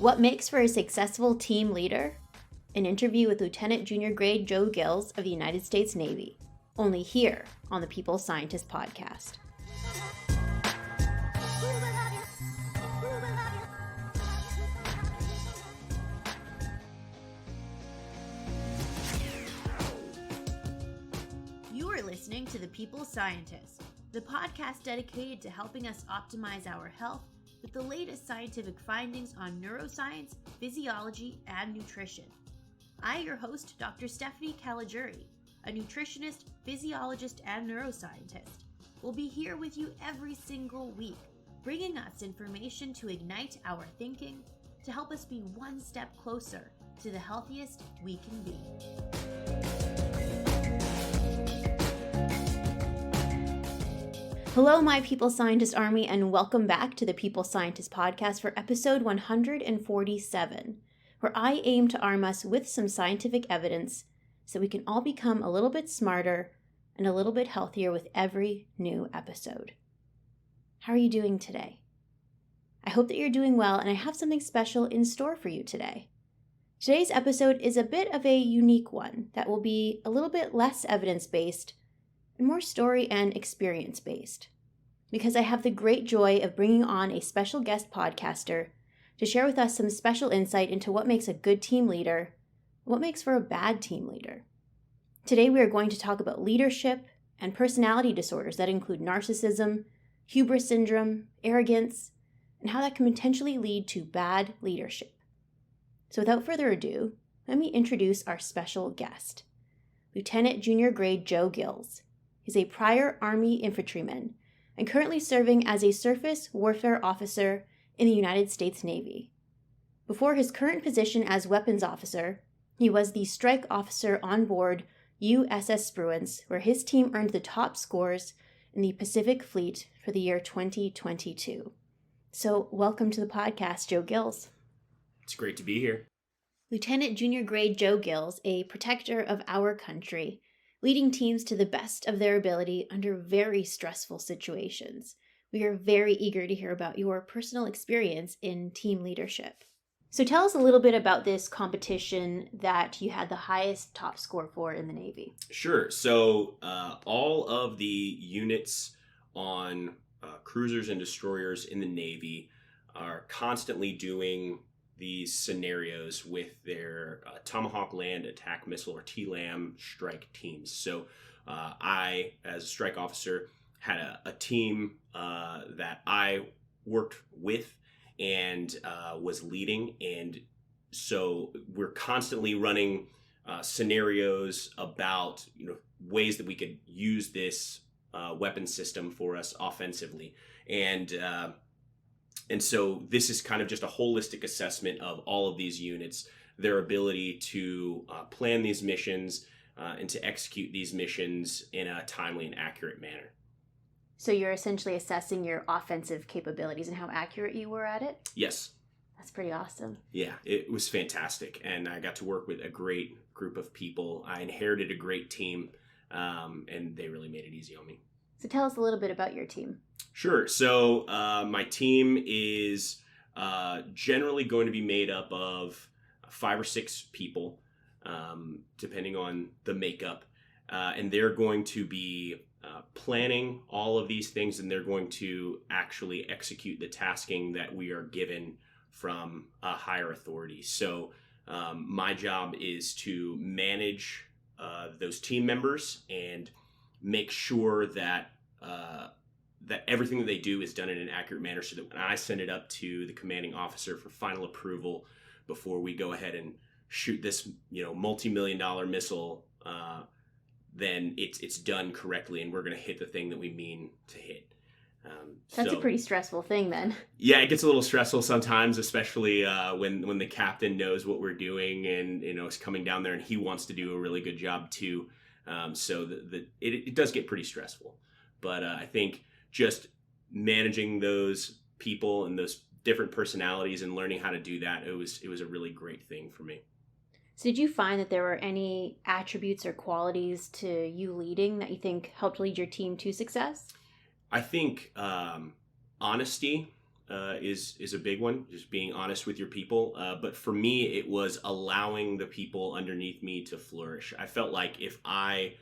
What makes for a successful team leader? An interview with Lieutenant Junior Grade Joe Gills of the United States Navy. Only here on the People Scientist Podcast. You are listening to the People Scientist, the podcast dedicated to helping us optimize our health with the latest scientific findings on neuroscience, physiology, and nutrition. I, your host, Dr. Stephanie Caligiuri, a nutritionist, physiologist, and neuroscientist, will be here with you every single week, bringing us information to ignite our thinking, to help us be one step closer to the healthiest we can be. Hello, my People Scientist Army, and welcome back to the People Scientist Podcast for episode 147, where I aim to arm us with some scientific evidence so we can all become a little bit smarter and a little bit healthier with every new episode. How are you doing today? I hope that you're doing well, and I have something special in store for you today. Today's episode is a bit of a unique one that will be a little bit less evidence-based and more story and experience-based, because I have the great joy of bringing on a special guest podcaster to share with us some special insight into what makes a good team leader, and what makes for a bad team leader. Today we are going to talk about leadership and personality disorders that include narcissism, hubris syndrome, arrogance, and how that can potentially lead to bad leadership. So without further ado, let me introduce our special guest, Lieutenant Junior Grade Joe Gills. He's a prior Army infantryman and currently serving as a surface warfare officer in the United States Navy. Before his current position as weapons officer, he was the strike officer on board USS Spruance, where his team earned the top scores in the Pacific Fleet for the year 2022. So welcome to the podcast, Joe Gills. It's great to be here. Lieutenant Junior Grade Joe Gills, a protector of our country, leading teams to the best of their ability under very stressful situations. We are very eager to hear about your personal experience in team leadership. So tell us a little bit about this competition that you had the highest top score for in the Navy. Sure. So all of the units on cruisers and destroyers in the Navy are constantly doing these scenarios with their Tomahawk Land Attack Missile or TLAM strike teams. So I, as a strike officer, had a team that I worked with and was leading. And so we're constantly running scenarios about ways that we could use this weapon system for us offensively. And so this is kind of just a holistic assessment of all of these units, their ability to plan these missions and to execute these missions in a timely and accurate manner. So you're essentially assessing your offensive capabilities and how accurate you were at it? Yes. That's pretty awesome. Yeah, it was fantastic. And I got to work with a great group of people. I inherited a great team, and they really made it easy on me. So tell us a little bit about your team. Sure. So my team is generally going to be made up of 5 or 6 people, depending on the makeup. And they're going to be planning all of these things, and they're going to actually execute the tasking that we are given from a higher authority. So my job is to manage those team members and make sure that that everything that they do is done in an accurate manner, so that when I send it up to the commanding officer for final approval before we go ahead and shoot this multi-million-dollar missile, then it's done correctly, and we're going to hit the thing that we mean to hit. That's a pretty stressful thing then. Yeah, it gets a little stressful sometimes, especially when the captain knows what we're doing and is coming down there and he wants to do a really good job too. So it does get pretty stressful. But I think just managing those people and those different personalities and learning how to do that, it was a really great thing for me. So did you find that there were any attributes or qualities to you leading that you think helped lead your team to success? I think honesty is a big one, just being honest with your people. But for me, it was allowing the people underneath me to flourish. I felt like if I,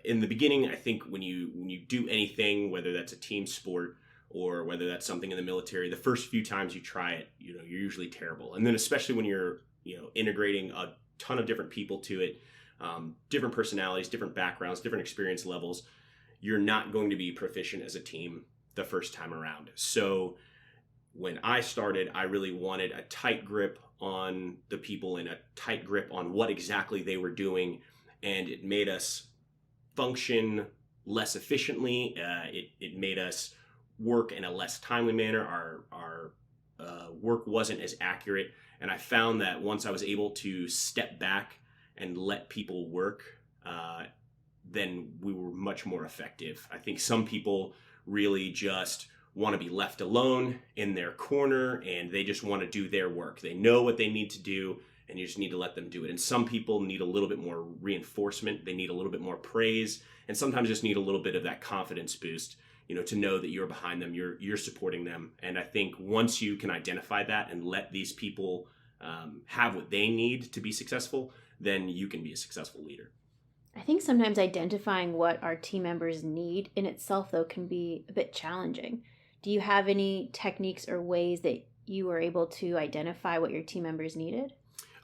in the beginning, I think when you do anything, whether that's a team sport or whether that's something in the military, the first few times you try it, you're usually terrible. And then especially when you're, integrating a ton of different people to it, different personalities, different backgrounds, different experience levels, you're not going to be proficient as a team the first time around. So when I started, I really wanted a tight grip on the people and a tight grip on what exactly they were doing. And it made us function less efficiently. It made us work in a less timely manner. Our work wasn't as accurate. And I found that once I was able to step back and let people work, then we were much more effective. I think some people really just want to be left alone in their corner and they just want to do their work. They know what they need to do and you just need to let them do it. And some people need a little bit more reinforcement. They need a little bit more praise and sometimes just need a little bit of that confidence boost, to know that you're behind them, you're supporting them. And I think once you can identify that and let these people have what they need to be successful, then you can be a successful leader. I think sometimes identifying what our team members need in itself, though, can be a bit challenging. Do you have any techniques or ways that you were able to identify what your team members needed?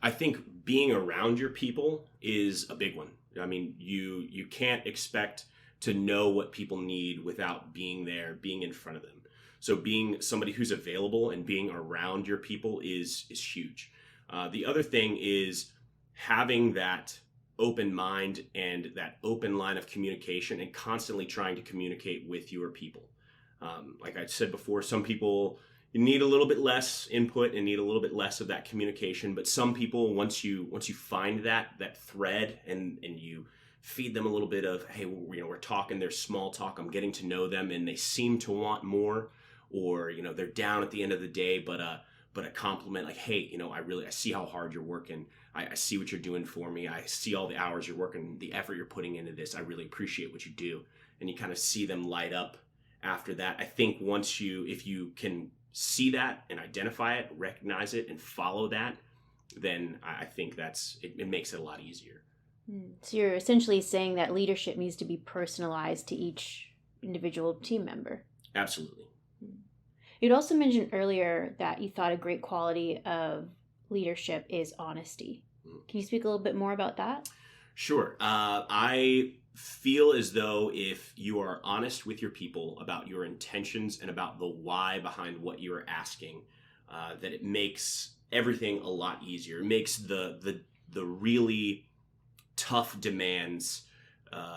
I think being around your people is a big one. I mean, you can't expect to know what people need without being there, being in front of them. So being somebody who's available and being around your people is huge. The other thing is having that open mind and that open line of communication and constantly trying to communicate with your people. Like I said before, some people need a little bit less input and need a little bit less of that communication. But some people, once you find that thread and you feed them a little bit of, hey, we're talking, there's small talk, I'm getting to know them and they seem to want more, or, they're down at the end of the day, but a compliment like, hey, I see how hard you're working. I see what you're doing for me. I see all the hours you're working, the effort you're putting into this. I really appreciate what you do. And you kind of see them light up after that. I think if you can see that and identify it, recognize it and follow that, then I think it makes it a lot easier. So you're essentially saying that leadership needs to be personalized to each individual team member. Absolutely. You'd also mentioned earlier that you thought a great quality of leadership is honesty. Can you speak a little bit more about that? Sure. I feel as though if you are honest with your people about your intentions and about the why behind what you are asking, that it makes everything a lot easier. It makes the really tough demands,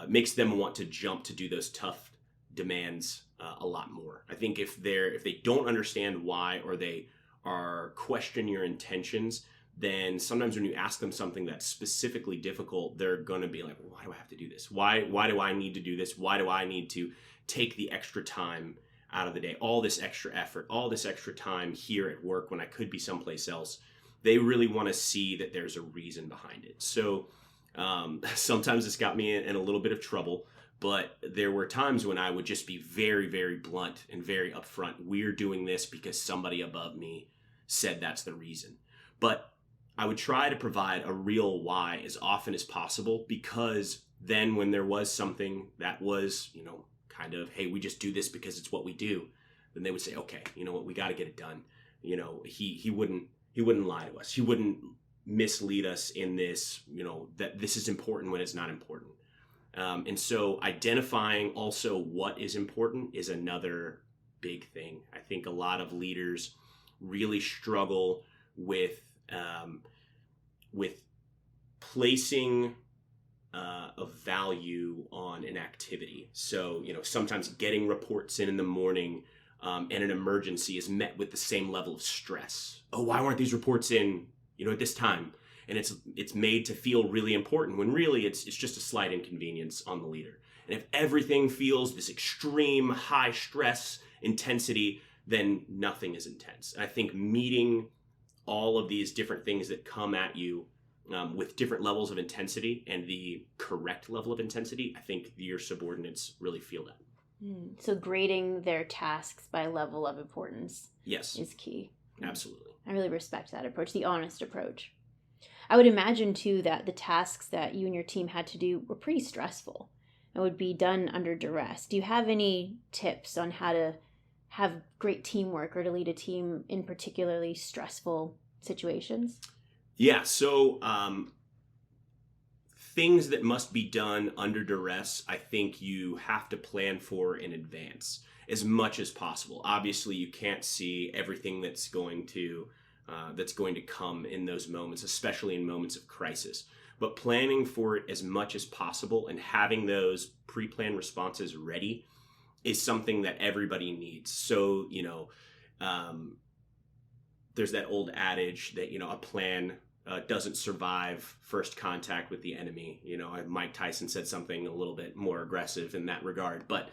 makes them want to jump to do those tough demands a lot more. I think if they don't understand why, or they are question your intentions, then sometimes when you ask them something that's specifically difficult, they're going to be like, well, why do I have to do this? Why do I need to do this? Why do I need to take the extra time out of the day? All this extra effort, all this extra time here at work when I could be someplace else. They really want to see that there's a reason behind it. So sometimes it's got me in a little bit of trouble, but there were times when I would just be very, very blunt and very upfront. We're doing this because somebody above me said that's the reason. But I would try to provide a real why as often as possible, because then when there was something that was, kind of, hey, we just do this because it's what we do, then they would say, okay, you know what, we got to get it done. He wouldn't lie to us. He wouldn't mislead us in this, that this is important when it's not important. And so identifying also what is important is another big thing. I think a lot of leaders really struggle with placing a value on an activity. So, sometimes getting reports in the morning and an emergency is met with the same level of stress. Oh, why weren't these reports in, at this time? And it's made to feel really important when really it's just a slight inconvenience on the leader. And if everything feels this extreme high stress intensity, then nothing is intense. I think meeting all of these different things that come at you with different levels of intensity and the correct level of intensity, I think your subordinates really feel that. So grading their tasks by level of importance Yes. is key. Absolutely. I really respect that approach, the honest approach. I would imagine, too, that the tasks that you and your team had to do were pretty stressful and would be done under duress. Do you have any tips on how to have great teamwork or to lead a team in particularly stressful situations? Yeah. So, things that must be done under duress, I think you have to plan for in advance as much as possible. Obviously, you can't see everything that's going to come in those moments, especially in moments of crisis. But planning for it as much as possible and having those pre-planned responses ready is something that everybody needs. So, there's that old adage that, a plan doesn't survive first contact with the enemy. Mike Tyson said something a little bit more aggressive in that regard, but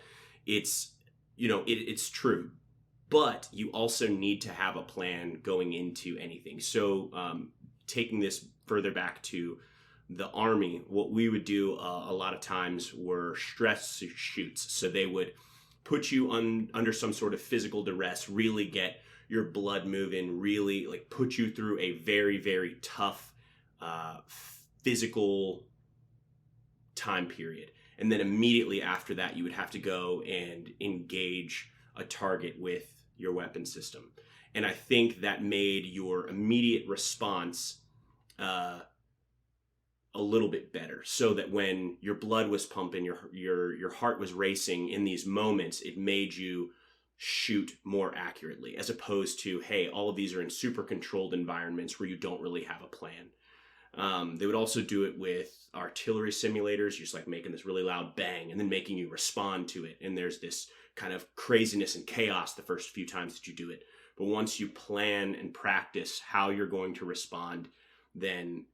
it's, it's true. But you also need to have a plan going into anything. So taking this further back to the Army, what we would do a lot of times were stress shoots. So they would put you under some sort of physical duress, really get your blood moving, really like put you through a very, very tough physical time period. And then immediately after that, you would have to go and engage a target with your weapon system. And I think that made your immediate response a little bit better, so that when your blood was pumping, your heart was racing in these moments, it made you shoot more accurately, as opposed to, hey, all of these are in super controlled environments where you don't really have a plan. They would also do it with artillery simulators, just like making this really loud bang and then making you respond to it. And there's this kind of craziness and chaos the first few times that you do it. But once you plan and practice how you're going to respond, then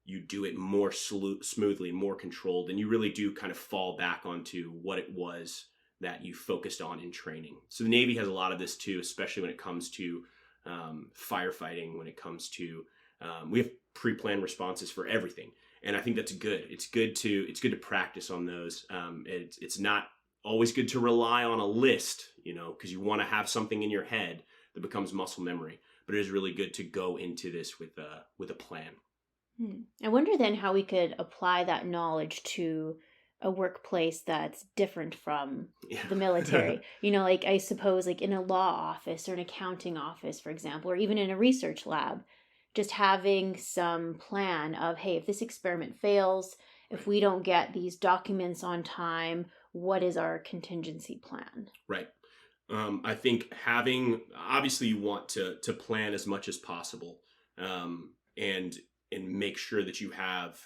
you do it more smoothly, more controlled, and you really do kind of fall back onto what it was that you focused on in training. So the Navy has a lot of this too, especially when it comes to firefighting, when it comes to, we have pre-planned responses for everything. And I think that's good. It's good to practice on those. It's not always good to rely on a list, because you want to have something in your head that becomes muscle memory. But it is really good to go into this with a plan. I wonder then how we could apply that knowledge to a workplace that's different from the military. Like I suppose like in a law office or an accounting office, for example, or even in a research lab, just having some plan of, hey, if this experiment fails, if we don't get these documents on time, what is our contingency plan? Right. I think obviously you want to plan as much as possible, and make sure that you have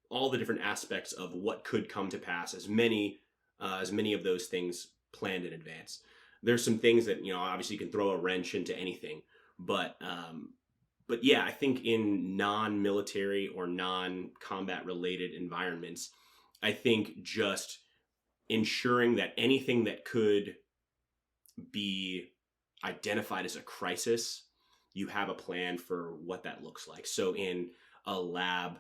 all the different aspects of what could come to pass, as many of those things planned in advance. There's some things that, obviously you can throw a wrench into anything, but yeah, I think in non-military or non-combat related environments, I think just ensuring that anything that could be identified as a crisis, you have a plan for what that looks like. So in a lab,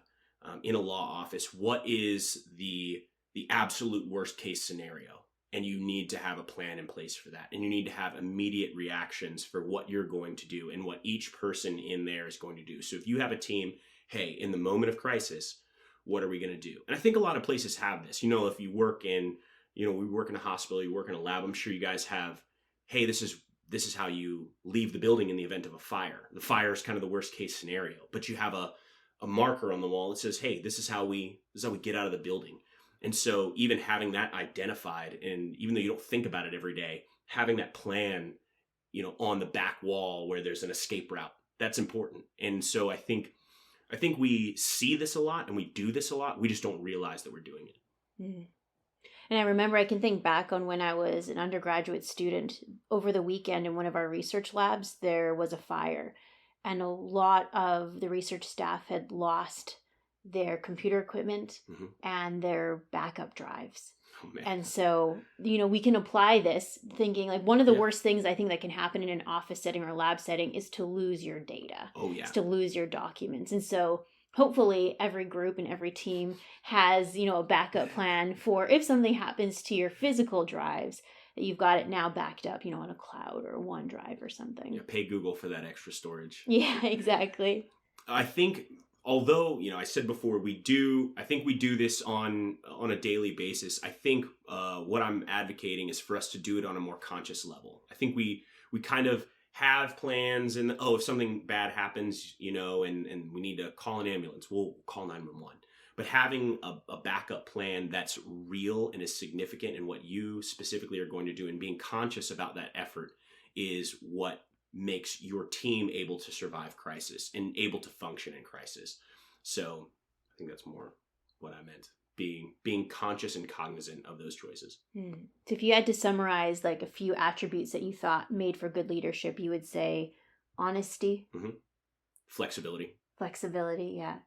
in a law office, what is the absolute worst case scenario? And you need to have a plan in place for that. And you need to have immediate reactions for what you're going to do and what each person in there is going to do. So if you have a team, hey, in the moment of crisis, what are we going to do? And I think a lot of places have this. If you work in, we work in a hospital, you work in a lab, I'm sure you guys have, hey, this is how you leave the building in the event of a fire. The fire is kind of the worst case scenario, but you have a marker on the wall that says, hey, this is how we get out of the building. And so even having that identified, and even though you don't think about it every day, having that plan, on the back wall where there's an escape route, that's important. And so I think we see this a lot and we do this a lot. We just don't realize that we're doing it. Mm-hmm. And I remember I can think back on when I was an undergraduate student. Over the weekend in one of our research labs, there was a fire. And a lot of the research staff had lost their computer equipment and their backup drives. Oh, man. And so, we can apply this thinking like one of the worst things I think that can happen in an office setting or lab setting is to lose your data. Oh, yeah. Is to lose your documents. And so hopefully every group and every team has, a backup plan for if something happens to your physical drives, that you've got it now backed up, on a cloud or OneDrive or something. Yeah, pay Google for that extra storage. Yeah, exactly. I think, although, I said before, I think we do this on a daily basis. I think what I'm advocating is for us to do it on a more conscious level. I think we kind of have plans and, if something bad happens, and we need to call an ambulance, we'll call 911. But having a backup plan that's real and is significant in what you specifically are going to do and being conscious about that effort is what makes your team able to survive crisis and able to function in crisis. So I think that's more what I meant, being conscious and cognizant of those choices. So if you had to summarize like a few attributes that you thought made for good leadership, you would say honesty, Flexibility, yeah.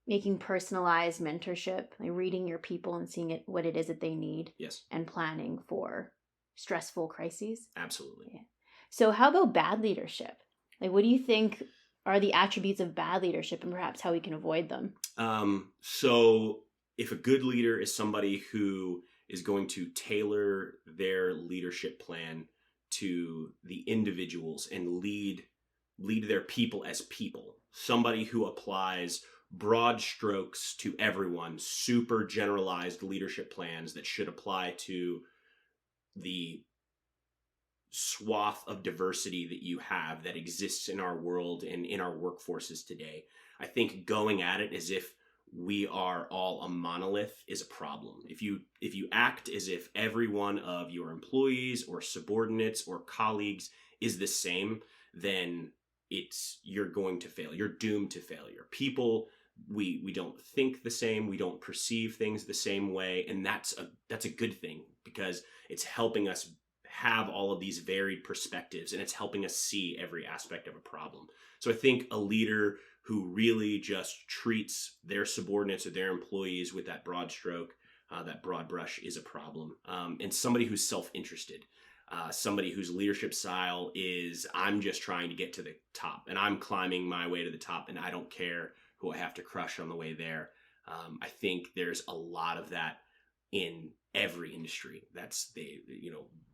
Making personalized mentorship, like reading your people and seeing what it is that they need. Yes. And planning for stressful crises. Absolutely. Yeah. So how about bad leadership? Like, what do you think are the attributes of bad leadership and perhaps how we can avoid them? So if a good leader is somebody who is going to tailor their leadership plan to the individuals and lead their people as people, somebody who applies broad strokes to everyone, super generalized leadership plans that should apply to the swath of diversity that you have that exists in our world and in our workforces today. I think going at it as if we are all a monolith is a problem. If you act as if every one of your employees or subordinates or colleagues is the same, then you're going to fail. You're doomed to failure. People, we don't think the same, we don't perceive things the same way, and that's a good thing because it's helping us have all of these varied perspectives and it's helping us see every aspect of a problem. So I think a leader who really just treats their subordinates or their employees with that broad stroke, that broad brush is a problem. And somebody who's self-interested, somebody whose leadership style is, I'm just trying to get to the top and I'm climbing my way to the top and I don't care who I have to crush on the way there. I think there's a lot of that in every industry.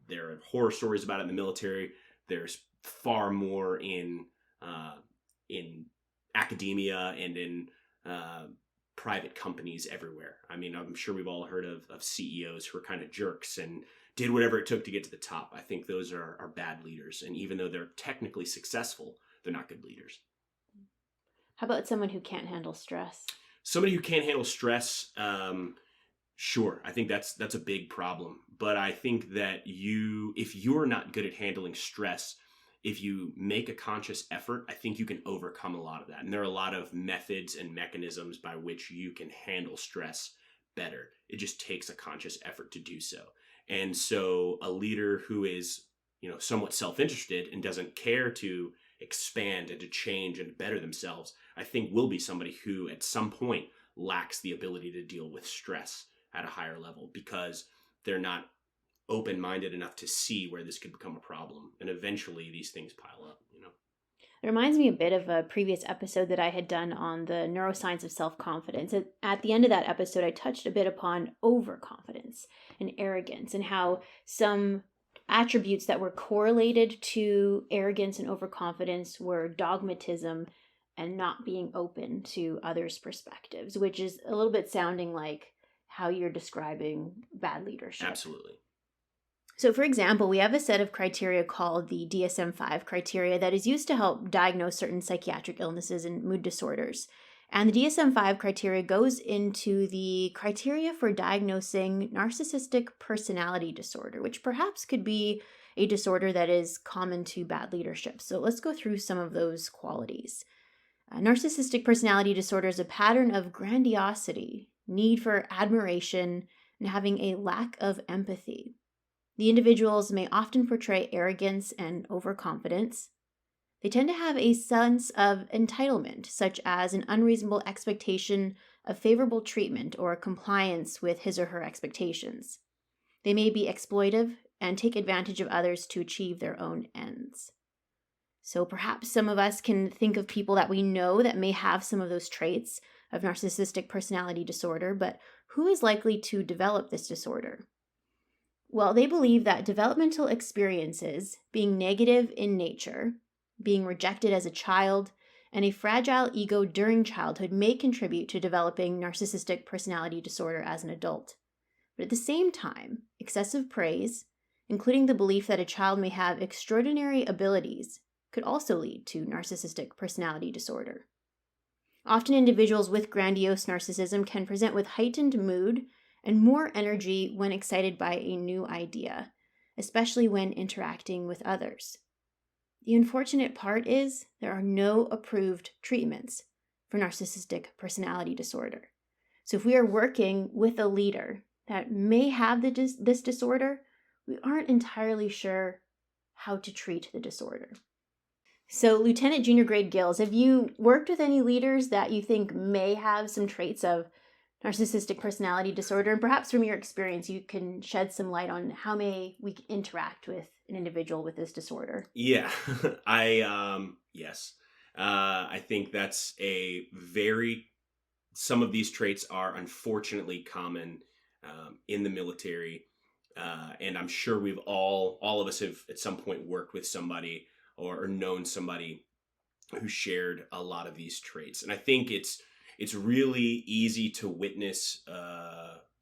There are horror stories about it in the military. There's far more in academia and in private companies everywhere. I mean, I'm sure we've all heard of CEOs who are kind of jerks and did whatever it took to get to the top. I think those are bad leaders. And even though they're technically successful, they're not good leaders. How about someone who can't handle stress? Somebody who can't handle stress, sure, I think that's a big problem. But I think that if you're not good at handling stress, if you make a conscious effort, I think you can overcome a lot of that. And there are a lot of methods and mechanisms by which you can handle stress better. It just takes a conscious effort to do so. And so a leader who is, somewhat self-interested and doesn't care to expand and to change and better themselves, I think will be somebody who at some point lacks the ability to deal with stress at a higher level because they're not open-minded enough to see where this could become a problem. And eventually these things pile up, It reminds me a bit of a previous episode that I had done on the neuroscience of self-confidence. At the end of that episode, I touched a bit upon overconfidence and arrogance and how some attributes that were correlated to arrogance and overconfidence were dogmatism and not being open to others' perspectives, which is a little bit sounding like how you're describing bad leadership. Absolutely. So, for example, we have a set of criteria called the DSM-5 criteria that is used to help diagnose certain psychiatric illnesses and mood disorders. And the DSM-5 criteria goes into the criteria for diagnosing narcissistic personality disorder, which perhaps could be a disorder that is common to bad leadership. So let's go through some of those qualities. Narcissistic personality disorder is a pattern of grandiosity, need for admiration, and having a lack of empathy. The individuals may often portray arrogance and overconfidence. They tend to have a sense of entitlement, such as an unreasonable expectation of favorable treatment or compliance with his or her expectations. They may be exploitive and take advantage of others to achieve their own ends. So perhaps some of us can think of people that we know that may have some of those traits of narcissistic personality disorder, but who is likely to develop this disorder? Well, they believe that developmental experiences, being negative in nature, being rejected as a child, and a fragile ego during childhood may contribute to developing narcissistic personality disorder as an adult. But at the same time, excessive praise, including the belief that a child may have extraordinary abilities, could also lead to narcissistic personality disorder. Often, individuals with grandiose narcissism can present with heightened mood and more energy when excited by a new idea, especially when interacting with others. The unfortunate part is there are no approved treatments for narcissistic personality disorder. So if we are working with a leader that may have this disorder, we aren't entirely sure how to treat the disorder. So, Lieutenant Junior Grade Gills, have you worked with any leaders that you think may have some traits of narcissistic personality disorder? And perhaps from your experience, you can shed some light on how may we interact with an individual with this disorder. Yeah, yes. I think that's some of these traits are unfortunately common in the military. And I'm sure all of us have at some point worked with somebody or known somebody who shared a lot of these traits. And I think it's really easy to witness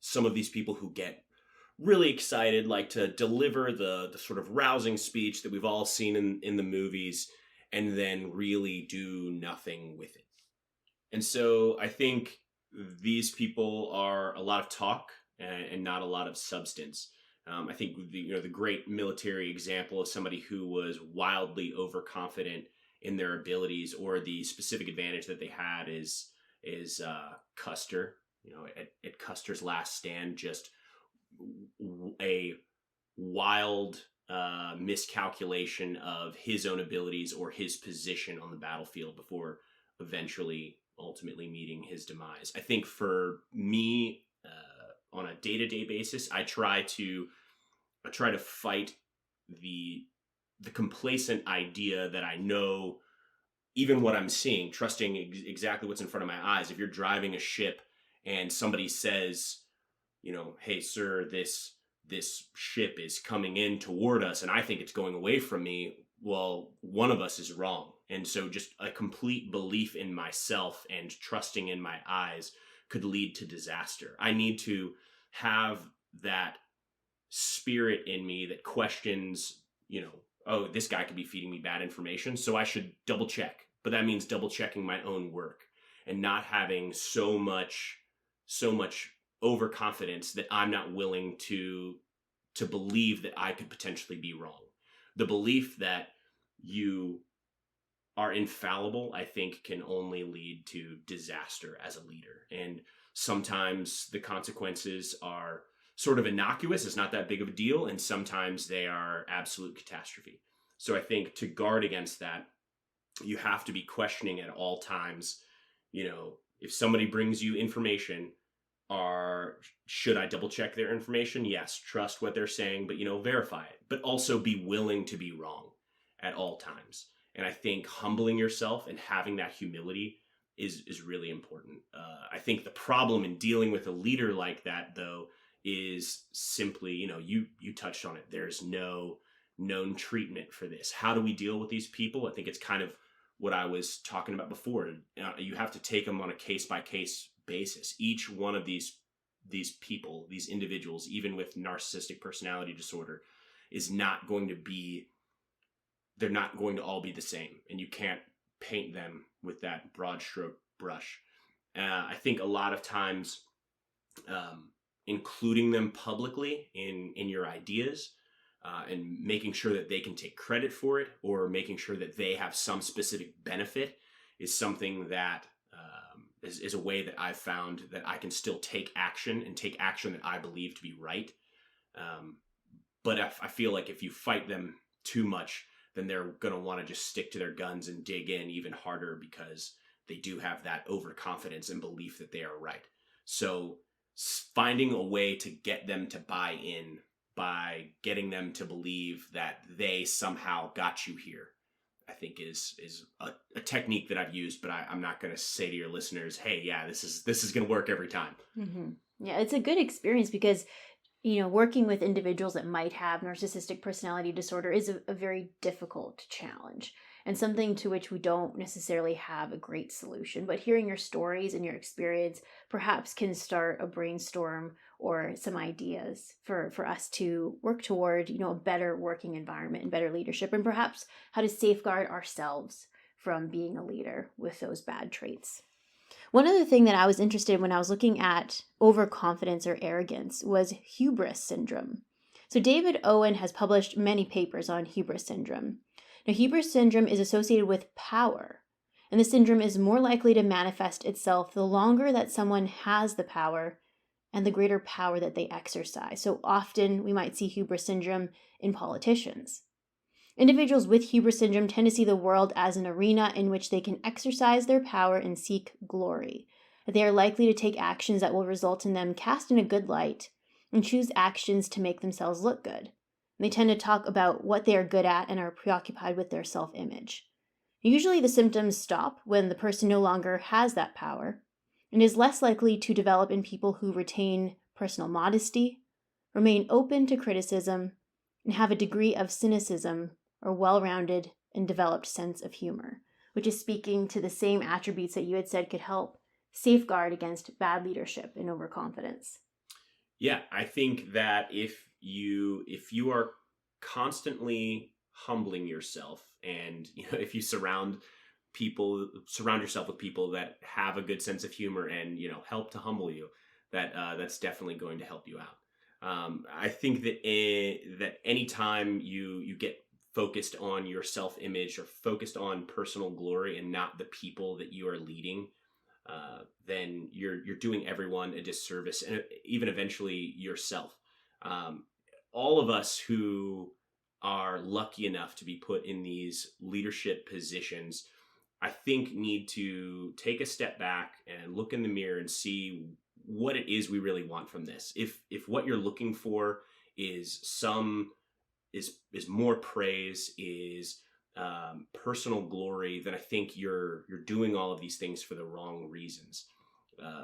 some of these people who get really excited, like to deliver the sort of rousing speech that we've all seen in the movies, and then really do nothing with it. And so I think these people are a lot of talk and not a lot of substance. I think the great military example of somebody who was wildly overconfident in their abilities or the specific advantage that they had is Custer. At Custer's last stand, just a wild miscalculation of his own abilities or his position on the battlefield before eventually ultimately meeting his demise. I think for me, on a day-to-day basis, I try to fight the complacent idea that I know even what I'm seeing, trusting exactly what's in front of my eyes. If you're driving a ship and somebody says, hey sir, this ship is coming in toward us and I think it's going away from me, well, one of us is wrong. And so just a complete belief in myself and trusting in my eyes could lead to disaster. I need to have that spirit in me that questions, oh, this guy could be feeding me bad information, so I should double check. But that means double checking my own work and not having so much overconfidence that I'm not willing to believe that I could potentially be wrong. The belief that you are infallible, I think, can only lead to disaster as a leader. And sometimes the consequences are sort of innocuous. It's not that big of a deal. And sometimes they are absolute catastrophe. So I think to guard against that, you have to be questioning at all times, if somebody brings you information, should I double check their information? Yes, trust what they're saying, but verify it. But also be willing to be wrong at all times. And I think humbling yourself and having that humility is really important. I think the problem in dealing with a leader like that, though, is simply, you touched on it. There's no known treatment for this. How do we deal with these people? I think it's kind of what I was talking about before. You have to take them on a case-by-case basis. Each one of these people, these individuals, even with narcissistic personality disorder, is not going to be, they're not going to all be the same. And you can't paint them with that broad stroke brush. I think a lot of times, including them publicly in your ideas, and making sure that they can take credit for it, or making sure that they have some specific benefit, is something that is a way that I've found that I can still take action that I believe to be right. But I feel like if you fight them too much, then they're going to want to just stick to their guns and dig in even harder because they do have that overconfidence and belief that they are right. So finding a way to get them to buy in by getting them to believe that they somehow got you here, I think is a technique that I've used, but I'm not going to say to your listeners, hey, yeah, this is going to work every time. Mm-hmm. Yeah, it's a good experience because, working with individuals that might have narcissistic personality disorder is a very difficult challenge and something to which we don't necessarily have a great solution. But hearing your stories and your experience perhaps can start a brainstorm or some ideas for us to work toward, a better working environment and better leadership, and perhaps how to safeguard ourselves from being a leader with those bad traits. One other thing that I was interested in when I was looking at overconfidence or arrogance was hubris syndrome. So David Owen has published many papers on hubris syndrome. Now, hubris syndrome is associated with power, and the syndrome is more likely to manifest itself the longer that someone has the power and the greater power that they exercise. So often we might see hubris syndrome in politicians. Individuals with hubris syndrome tend to see the world as an arena in which they can exercise their power and seek glory. They are likely to take actions that will result in them cast in a good light and choose actions to make themselves look good. They tend to talk about what they are good at and are preoccupied with their self-image. Usually the symptoms stop when the person no longer has that power and is less likely to develop in people who retain personal modesty, remain open to criticism, and have a degree of cynicism or well-rounded and developed sense of humor, which is speaking to the same attributes that you had said could help safeguard against bad leadership and overconfidence. Yeah, I think that if you are constantly humbling yourself, and if you surround yourself with people that have a good sense of humor and help to humble you, that's definitely going to help you out. I think that anytime you get focused on your self-image or focused on personal glory and not the people that you are leading, then you're doing everyone a disservice, and even eventually yourself. All of us who are lucky enough to be put in these leadership positions, I think, need to take a step back and look in the mirror and see what it is we really want from this. If what you're looking for is more praise, is personal glory, then I think you're doing all of these things for the wrong reasons.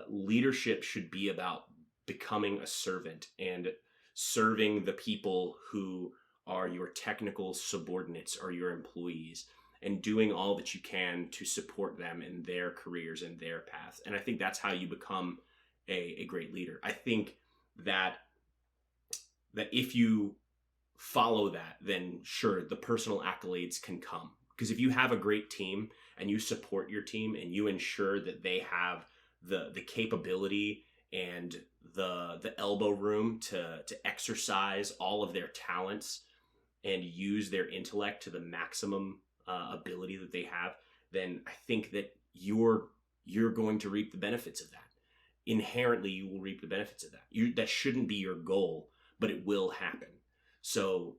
Leadership should be about becoming a servant and serving the people who are your technical subordinates or your employees, and doing all that you can to support them in their careers and their paths. And I think that's how you become a great leader. I think that if you follow that, then sure, the personal accolades can come. Because if you have a great team and you support your team and you ensure that they have the capability and the elbow room to exercise all of their talents and use their intellect to the maximum ability that they have, then I think that you're going to reap the benefits of that. Inherently, you will reap the benefits of that. That shouldn't be your goal, but it will happen. So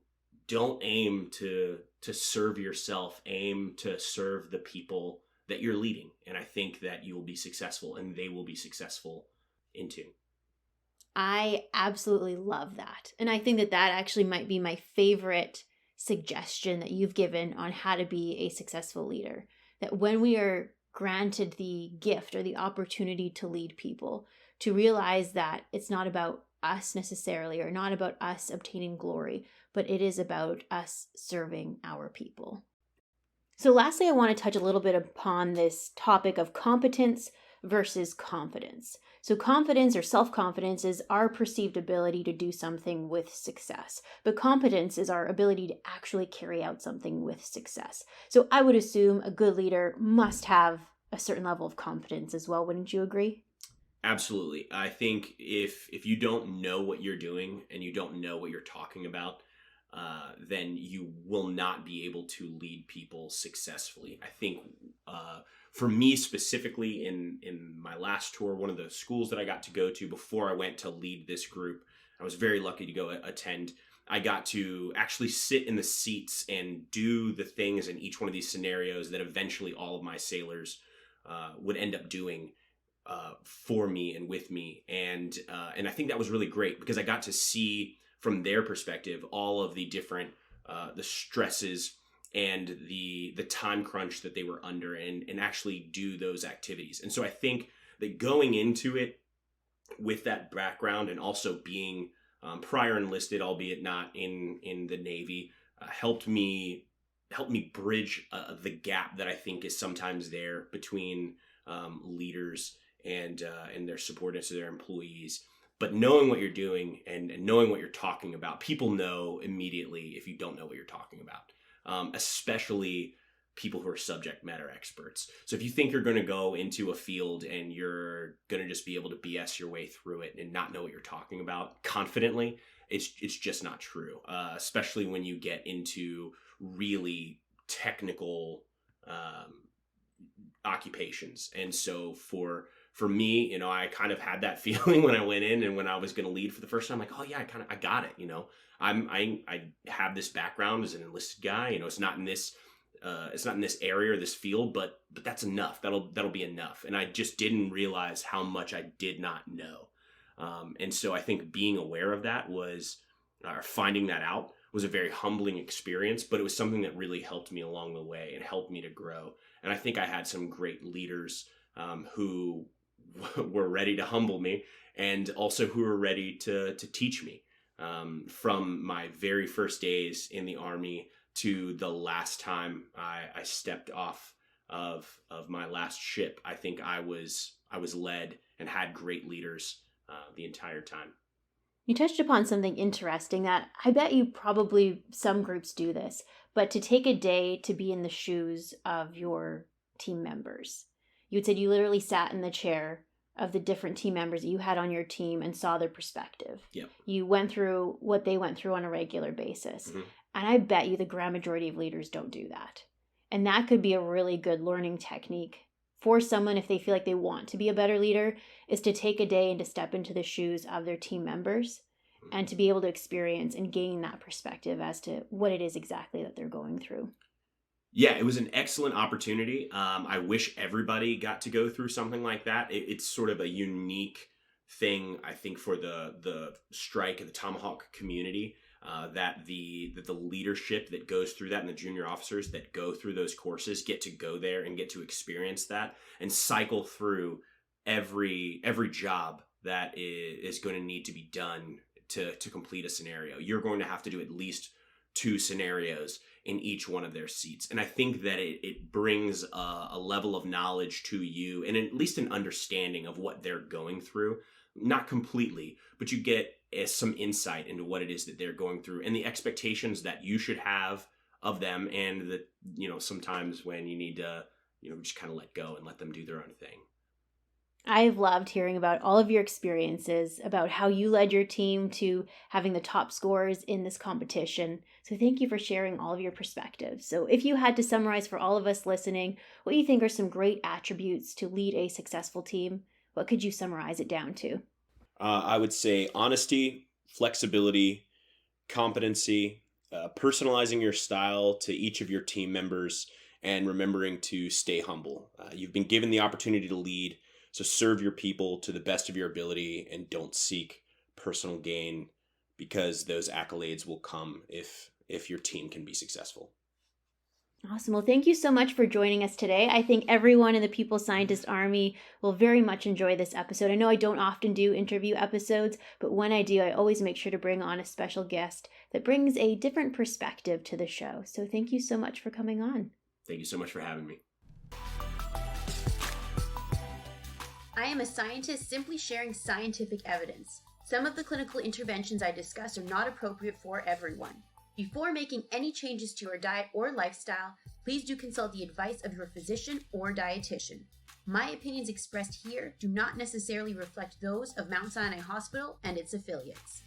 don't aim to serve yourself, aim to serve the people that you're leading. And I think that you will be successful and they will be successful in tune. I absolutely love that. And I think that actually might be my favorite suggestion that you've given on how to be a successful leader. That when we are granted the gift or the opportunity to lead people, to realize that it's not about us necessarily, or not about us obtaining glory, but it is about us serving our people. So lastly, I want to touch a little bit upon this topic of competence versus confidence. So confidence or self-confidence is our perceived ability to do something with success, but competence is our ability to actually carry out something with success. So I would assume a good leader must have a certain level of competence as well. Wouldn't you agree? Absolutely. I think if you don't know what you're doing and you don't know what you're talking about, then you will not be able to lead people successfully. I think for me specifically, in my last tour, one of the schools that I got to go to before I went to lead this group, I was very lucky to go attend. I got to actually sit in the seats and do the things in each one of these scenarios that eventually all of my sailors would end up doing for me and with me. And I think that was really great because I got to see from their perspective all of the different the stresses and the time crunch that they were under, and actually do those activities. And so I think that going into it with that background, and also being prior enlisted, albeit not in the Navy, helped me bridge the gap that I think is sometimes there between leaders and their subordinates to their employees. But knowing what you're doing and knowing what you're talking about, people know immediately if you don't know what you're talking about, especially people who are subject matter experts. So if you think you're going to go into a field and you're going to just be able to BS your way through it and not know what you're talking about confidently, it's just not true, especially when you get into really technical occupations. And so for me, I kind of had that feeling when I went in and when I was going to lead for the first time, like, oh yeah, I got it. I have this background as an enlisted guy. It's not in this area or this field, but that's enough. That'll be enough. And I just didn't realize how much I did not know. And so I think being aware of that or finding that out was a very humbling experience, but it was something that really helped me along the way and helped me to grow. And I think I had some great leaders who were ready to humble me, and also who were ready to teach me. From my very first days in the Army to the last time I stepped off of my last ship, I think I was led and had great leaders the entire time. You touched upon something interesting that I bet you probably some groups do this, but to take a day to be in the shoes of your team members. You had said you literally sat in the chair of the different team members that you had on your team and saw their perspective. Yep. You went through what they went through on a regular basis. Mm-hmm. And I bet you the grand majority of leaders don't do that. And that could be a really good learning technique for someone if they feel like they want to be a better leader, is to take a day and to step into the shoes of their team members and to be able to experience and gain that perspective as to what it is exactly that they're going through. Yeah, it was an excellent opportunity. I wish everybody got to go through something like that. It's sort of a unique thing, I think, for the strike and the Tomahawk community, that the leadership that goes through that and the junior officers that go through those courses get to go there and get to experience that and cycle through every job that is going to need to be done to complete a scenario. You're going to have to do at least 2 scenarios in each one of their seats. And I think that it brings a level of knowledge to you, and at least an understanding of what they're going through. Not completely, but you get some insight into what it is that they're going through and the expectations that you should have of them, and that, sometimes when you need to, just kind of let go and let them do their own thing. I've loved hearing about all of your experiences, about how you led your team to having the top scores in this competition. So thank you for sharing all of your perspectives. So if you had to summarize for all of us listening what you think are some great attributes to lead a successful team, what could you summarize it down to? I would say honesty, flexibility, competency, personalizing your style to each of your team members, and remembering to stay humble. You've been given the opportunity to lead, so serve your people to the best of your ability and don't seek personal gain, because those accolades will come if your team can be successful. Awesome. Well, thank you so much for joining us today. I think everyone in the People Scientist Army will very much enjoy this episode. I know I don't often do interview episodes, but when I do, I always make sure to bring on a special guest that brings a different perspective to the show. So thank you so much for coming on. Thank you so much for having me. I am a scientist simply sharing scientific evidence. Some of the clinical interventions I discuss are not appropriate for everyone. Before making any changes to your diet or lifestyle, please do consult the advice of your physician or dietitian. My opinions expressed here do not necessarily reflect those of Mount Sinai Hospital and its affiliates.